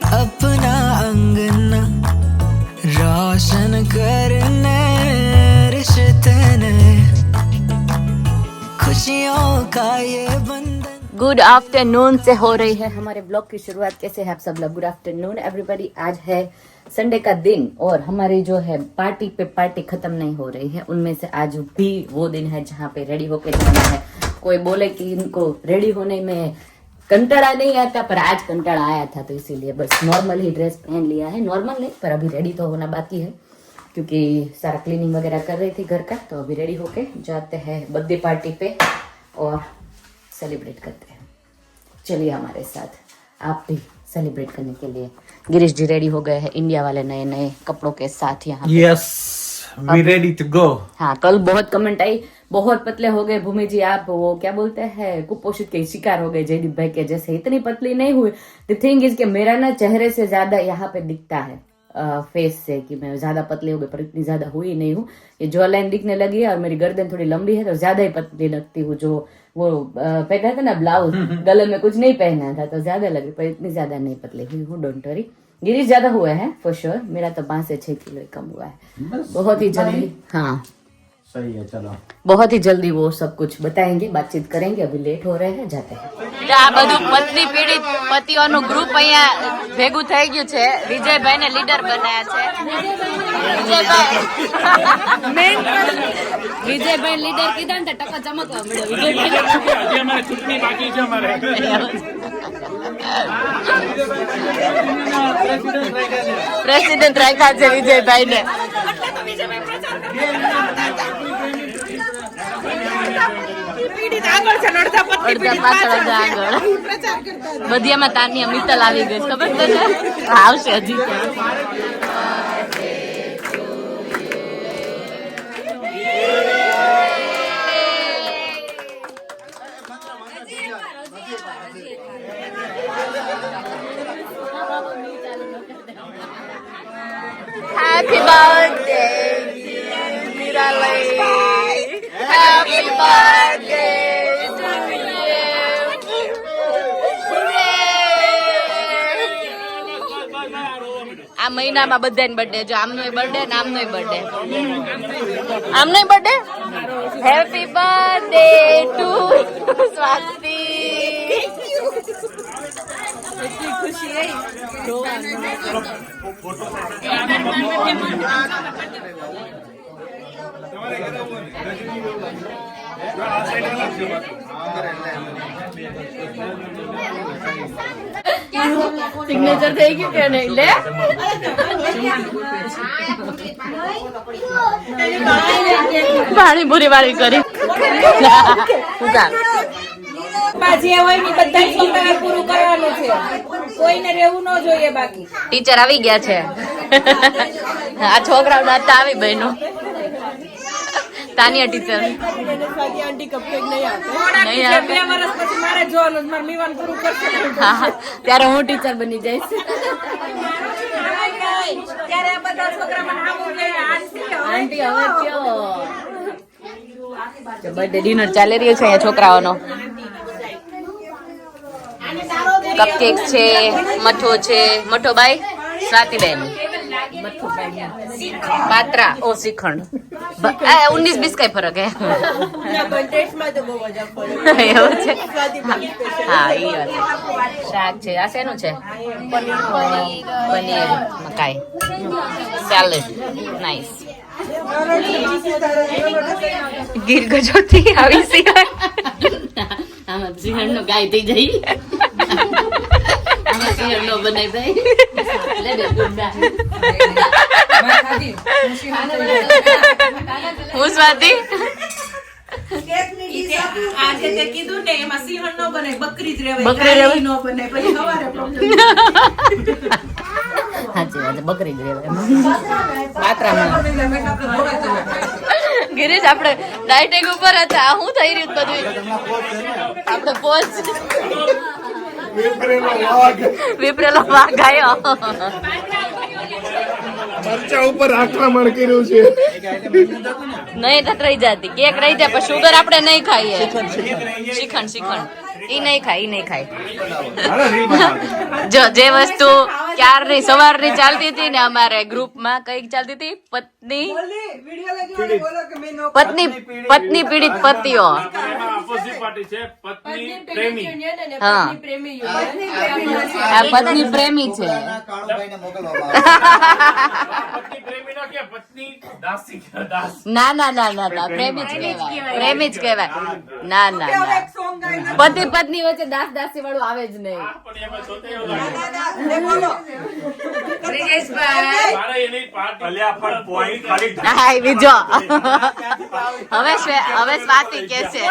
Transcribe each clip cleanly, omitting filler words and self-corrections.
अपना अंगना रोशन करने रिश्ते ने खुशियों का ये बंधन। गुड आफ्टरनून से हो रही है हमारे ब्लॉग की शुरुआत। कैसे हैं आप सब लोग? Good afternoon everybody. आज है संडे का दिन और हमारी जो है पार्टी पे पार्टी खत्म नहीं हो रही है। उनमें से आज भी वो दिन है जहाँ पे रेडी होके जाना है। कोई बोले कि इनको रेडी होने में कंटाड़ा नहीं आता, पर आज कंटाड़ा आया था तो इसीलिए बस नॉर्मल ही ड्रेस पहन लिया है। नॉर्मल नहीं, पर अभी रेडी तो होना बाकी है क्योंकि सारा क्लीनिंग वगैरह कर रही थी घर का। तो अभी रेडी होके जाते हैं बर्थडे पार्टी पे और सेलिब्रेट करते हैं। चलिए हमारे साथ, आप भी सेलिब्रेट करने के लिए। गिरीश जी रेडी हो गए हैं इंडिया वाले नए नए कपड़ों के साथ यहाँ। Yes, we ready to go. हाँ, कल बहुत कमेंट आई, बहुत पतले हो गए भूमि जी आप, वो क्या बोलते हैं, कुपोषित के शिकार हो गए जयदीप भाई के जैसे। इतनी पतली नहीं हुई। द थिंग इज कि मेरा ना चेहरे से ज्यादा यहाँ पे दिखता है फेस से कि मैं ज्यादा पतली हो गई, पर इतनी ज्यादा हुई नहीं हूँ। ये जो लाइन दिखने लगी है और मेरी गर्दन थोड़ी लंबी है तो ज्यादा ही पतली लगती हूँ। जो वो पहना था ना ब्लाउज, गले में कुछ नहीं पहना था तो ज्यादा लगी, पर इतनी ज्यादा नहीं पतली हुई हूँ। Don't worry. गिरीश ज्यादा हुआ है फॉर श्योर। मेरा तो 5 से 6 किलो कम हुआ है बहुत ही जल्दी। हाँ सही है, चलो बहुत ही जल्दी वो सब कुछ बताएंगे, बातचीत करेंगे। अभी लेट हो रहे हैं, जाते हैं। આ બધું પત્ની પીડિત પતિઓનું ગ્રુપ અહીંયા ભેગું થઈ ગયું છે। વિજયભાઈને લીડર બનાયા છે। વિજયભાઈ લીડર કીધા ને તો ટકા ચમકવા મળ્યો। પ્રેસિડેન્ટ રાખ્યા છે વિજયભાઈને। બધિયામાં તાનિયા મિત્તલ આવી ગઈ, ખબર છે ને? આવશે હજી Happy birthday, Miralai. Happy birthday to you. આ મહિનામાં બધાને બર્થડે, જો આમનો બર્થડે ને આમનો બર્થડે, આમનો birthday. Happy birthday to Swati. એટલી ખુશી આવી સિગ્નેચર થઈ ગયું કે નહીં? લે પાણીપુરી વાળી કરી ટીચર આવી ગયા છે। આ છોકરાઓ નાતા આવી બહેનો। તાનિયા ટીચર હા, ત્યારે હું ટીચર બની જઈશ। આંટી હવે કયો બર્થડે ડિનર ચાલી રહ્યો છે અહીંયા છોકરાઓનો। કપકેક છે, મઠો છે, મઠો બાઈ સ્વાતિબેન, પાત્રા ઓ શ્રીખંડ। 19-20 કઈ ફરક હે? એવું છે? હા એ વાત। શાક છે, આ શેનું છે? પનીર મકાઈ સેલેડ, નાઈસ। ગીર ગજોથી આવી સિંહણ, આમાં સિંહણ નો ગાય થઈ જાય। આમાં સિંહણ નો બનાય ભાઈ। હું સ્વાતિ આજે તે કીધું ને એમાં સિંહણ નો બને, બકરી જ રહેવાય, બકરી નો બને, પછી સવારે પ્રોબ્લેમ। સાચી વાત, બકરી જ રહેવાય પાત્રામાં। ગિરીશ આપણે ડાયટિંગ ઉપર હતા, શું થઈ રહ્યું બધું? આપણે પોચ વિપરેલો વાઘ આવ્યો। મરચા ઉપર આક્રમણ કર્યું છે। નહીં તો રહી જતી, કેક રહી જાય, પણ શુગર આપણે નહીં ખાઈએ। શ્રીખંડ ઈ નહીં ખાય, ઈ નહીં ખાય। જો જે વસ્તુ ક્યારની સવારની ચાલતી હતી ને અમારે ગ્રુપમાં કઈક ચાલતી હતી પત્ની પત્ની પીડિત પતિઓ ઓપોઝિટ પાર્ટી છે પત્ની પ્રેમી હા આ પત્ની પ્રેમી છે પત્ની પ્રેમી ના કે પત્ની દાસી કે દાસ ના ના ના ના ના પ્રેમી જ કહેવાય પ્રેમી જ કહેવાય ના ના ના પતિ પત્ની વચ્ચે દાસ દાસી વાળું આવે જ નહીં પણ એમાં જોતે એવું લાગે મારે એની પાર્ટી અલ્યા પણ પોઈન્ટ ખાલી હા બીજો હવે સ્વાતિ કે છે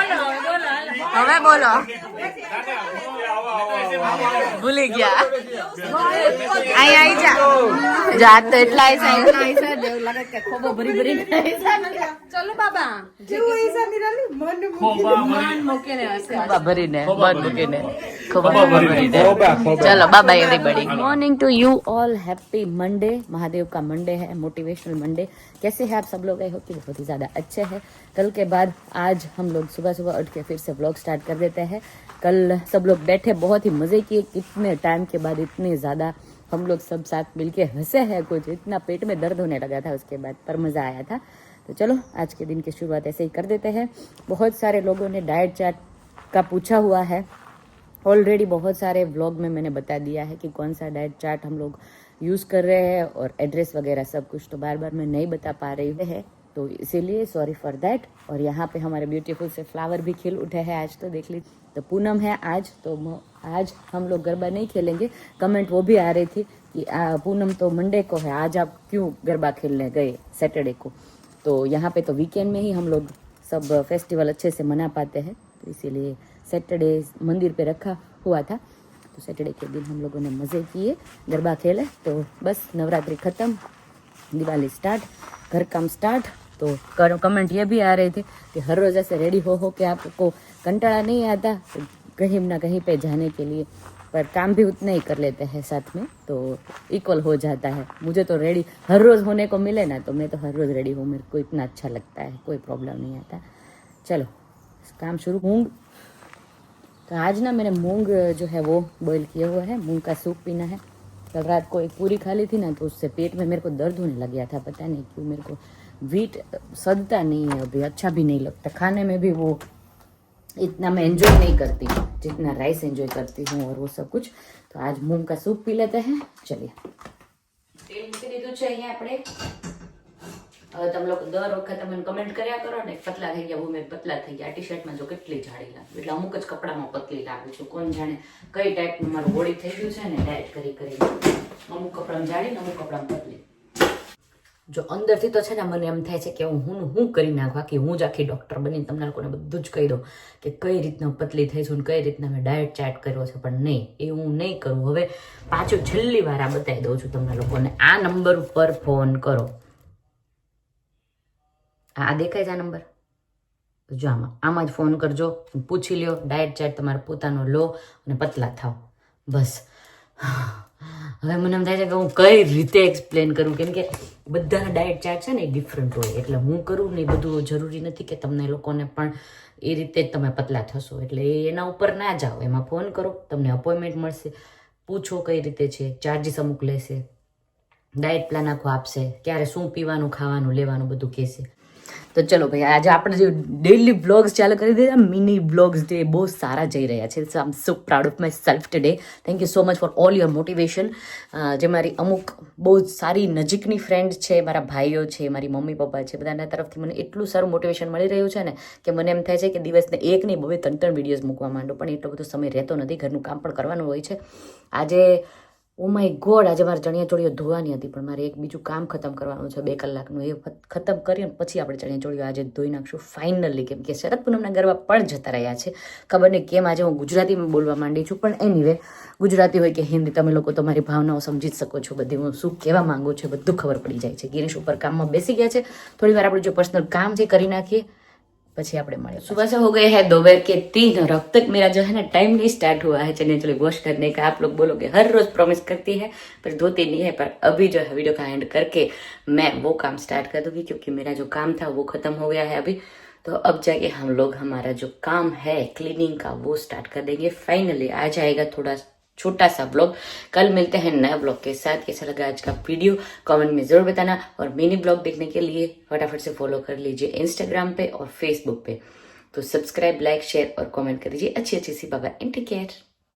હવે બોલો ભૂલી ગયા અહીં આવી જા જાત તો એટલા આઈસા દેવ લાગે કે ખોબો ભરી ભરી ચલો બાબા ખોબા ભરીને મન મૂકીને ખોબા ભરીને चलो bye bye everybody morning to you all happy Monday Mahadev का मंडे है मोटिवेशनल मंडे कैसे हैं आप सब लोग आई होप कि बहुत ही ज़्यादा अच्छे हैं कल के बाद आज हम लोग सुबह सुबह उठ के फिर से व्लॉग स्टार्ट कर देते हैं कल सब लोग बैठे बहुत ही मज़े किए कितने टाइम के बाद इतने ज़्यादा हम लोग सब साथ मिलके हंसे हैं कुछ इतना पेट में दर्द होने लगा था उसके बाद पर मज़ा आया था तो चलो आज के दिन की शुरुआत ऐसे ही कर देते हैं बहुत सारे लोगों ने डाइट चार्ट का पूछा हुआ है ऑलरेडी बहुत सारे व्लॉग में मैंने बता दिया है कि कौन सा डाइट चार्ट हम लोग यूज़ कर रहे हैं और एड्रेस वगैरह सब कुछ तो बार बार मैं नहीं बता पा रही है तो इसीलिए सॉरी फॉर दैट और यहाँ पे हमारे ब्यूटीफुल से फ्लावर भी खिल उठे हैं आज तो देख लीजिए तो पूनम है आज तो आज हम लोग गरबा नहीं खेलेंगे कमेंट वो भी आ रही थी कि पूनम तो मंडे को है आज आप क्यों गरबा खेलने गए सैटरडे को तो यहाँ पे तो वीकेंड में ही हम लोग सब फेस्टिवल अच्छे से मना पाते हैं तो इसीलिए सैटरडे मंदिर पे रखा हुआ था तो सैटरडे के दिन हम लोगों ने मज़े किए गरबा खेले तो बस नवरात्रि ख़त्म दिवाली स्टार्ट घर काम स्टार्ट तो कमेंट ये भी आ रहे थे कि हर रोज़ ऐसे रेडी हो के आपको कंटाला नहीं आता तो कहीं ना कहीं पे जाने के लिए पर काम भी उतना ही कर लेते हैं साथ में तो इक्वल हो जाता है मुझे तो रेडी हर रोज़ होने को मिले ना तो मैं तो हर रोज़ रेडी हूँ मेरे को इतना अच्छा लगता है कोई प्रॉब्लम नहीं आता चलो काम शुरू मूंग तो आज ना मैंने मूंग जो है वो बॉईल किया हुआ है मूंग का सूप पीना है कल रात को एक पूरी खा ली थी ना तो उससे पेट में मेरे को दर्द होने लग गया था पता नहीं क्यों मेरे को वीट सदता नहीं है अभी अच्छा भी नहीं लगता खाने में भी वो इतना मैं एंजॉय नहीं करती जितना राइस एंजॉय करती हूँ और वो सब कुछ तो आज मूंग का सूप पी लेते हैं चलिए तेल મૂકી દીધું છે અહીંયા આપણે હવે તમે લોકો દર વખતે મને કમેન્ટ કર્યા કરો ને પતલા થઈ ગયા હું પતલા થઈ ગયા ટી શર્ટમાં જો કેટલી જાડી લાગુ એટલે અમુક જ કપડામાં પતલી લાગુ છું કોણ જાણે કઈ ટાઈપનું મારું બોડી થઈ ગયું છે ને ડાયટ કરી કરીને અમુક કપડામાં જાડી ને અમુક કપડામાં પતલી જો અંદરથી તો છે ને મને એમ થાય છે કે હું કરી નાખવા કે હું જ આખી ડૉક્ટર બનીને તમને લોકોને બધું જ કહી દઉં કે કઈ રીતના પતલી થઈ છું ને કઈ રીતના મેં ડાયટ ચાર્ટ કર્યો છે પણ નહીં એ હું નહીં કરું હવે પાછું છેલ્લી વાર આ બતાવી દઉં છું તમને લોકોને આ નંબર ઉપર ફોન કરો આ દેખાય છે આ નંબર જો આમાં જ ફોન કરજો પૂછી લ્યો ડાયટ ચાર્ટ તમારો પોતાનો લો અને પતલા થાવ બસ હવે મને એમ થાય છે કે હું કઈ રીતે એક્સપ્લેન કરું કેમ કે બધાના ડાયટ ચાર્ટ છે ને એ ડિફરન્ટ હોય એટલે હું કરું ને એ બધું જરૂરી નથી કે તમને લોકોને પણ એ રીતે જ તમે પતલા થશો એટલે એના ઉપર ના જાઓ એમાં ફોન કરો તમને અપોઇન્ટમેન્ટ મળશે પૂછો કઈ રીતે છે ચાર્જીસ અમુક લેશે ડાયટ પ્લાન આખો આપશે ક્યારે શું પીવાનું ખાવાનું લેવાનું બધું કહેશે તો ચલો ભાઈ આજે આપણે જે ડેલી વ્લોગ્સ ચાલુ કરી દીધા મિની વ્લોગ્સ જે બહુ સારા જઈ રહ્યા છે so I am so proud of myself today thank you so much for all your motivation જે મારી અમુક બહુ સારી નજીકની ફ્રેન્ડ છે મારા ભાઈઓ છે મારી મમ્મી પપ્પા છે બધાના તરફથી મને એટલું સારું મોટિવેશન મળી રહ્યું છે ને કે મને એમ થાય છે કે દિવસને એક નહીં બહુ 3 વિડીયોઝ મૂકવા માંડો પણ એટલો બધો સમય રહેતો નથી ઘરનું કામ પણ કરવાનું હોય છે આજે ઓ માય ગોડ આજે મારે ચણિયાચોળીઓ ધોવાની હતી પણ મારે એક બીજું કામ ખતમ કરવાનું છે 2 કલાકનું એ ખતમ કરીને પછી આપણે ચણિયાચોળીઓ આજે ધોઈ નાખશું ફાઇનલી કેમ કે શરદ પૂનમના ગરબા પણ જતા રહ્યા છે ખબર નહીં કેમ આજે હું ગુજરાતીમાં બોલવા માંડી છું પણ એનીવે ગુજરાતી હોય કે હિન્દી તમે લોકો તમારી ભાવનાઓ સમજી જ શકો છો બધી હું શું કહેવા માંગુ છું બધું ખબર પડી જાય છે ગિરીશ ઉપર કામમાં બેસી ગયા છે થોડી વાર આપણે જો પર્સનલ કામ છે કરી નાખીએ પછી આપણે મળે सुबह से हो गए हैं दोपहर के 3 और अब तक मेरा जो है ना टाइम नहीं स्टार्ट हुआ है चलिए चलिए वॉश करने का आप लोग बोलोगे हर रोज प्रॉमिस करती है पर धोती नहीं है पर अभी जो है वीडियो का एंड करके मैं वो काम स्टार्ट कर दूंगी क्योंकि मेरा जो काम था वो खत्म हो गया है अभी तो अब जाके हम लोग हमारा जो काम है क्लीनिंग का वो स्टार्ट कर देंगे फाइनली आ जाएगा थोड़ा छोटा सा ब्लॉग। कल मिलते हैं नए ब्लॉग के साथ। कैसा लगा आज का वीडियो कमेंट में जरूर बताना, और मिनी ब्लॉग देखने के लिए फटाफट से फॉलो कर लीजिए इंस्टाग्राम पे और फेसबुक पे। तो सब्सक्राइब, लाइक, शेयर और कमेंट कर दीजिए। अच्छी सी bye bye and take care.